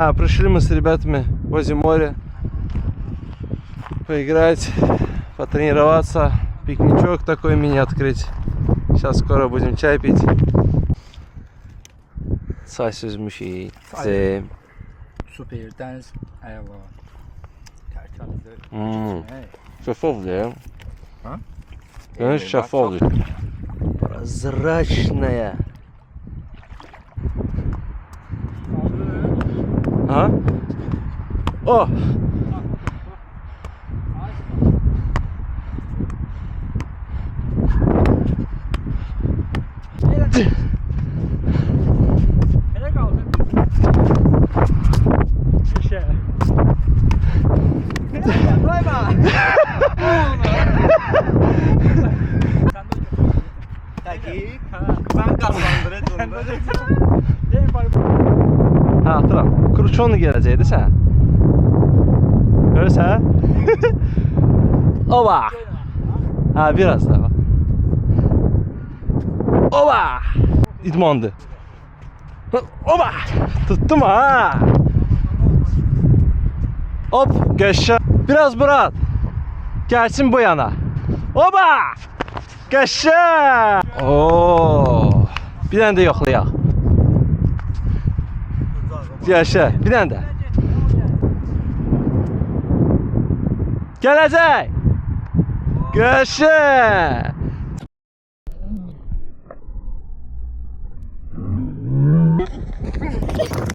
Пришли мы с ребятами возле моря поиграть, потренироваться, пикничок такой мини открыть. Сейчас скоро будем чай пить. Çay süzmüşük. Süper, dəniz ayağı. Tərtəmizdir. Şeffaf ya. Ha? Deniz şeffaf. Прозрачная. Ha? O. Nereye kaldın? Şişe. Koyma. Takip. Ben kazandırdım. Ha, atıram. Kruçonlu gələcəkdi sən. Görürsən? Oba! Ha, biraz daha. Oba! İdmandı. Oba! Tuttum ha! Hop, geçe. Biraz bırak. Gelsin bu yana. Oba! Geçe! Oo! Bir tane de yoxlayaq. Yaşa, bir tane de. Gələcək. Görüşürüz.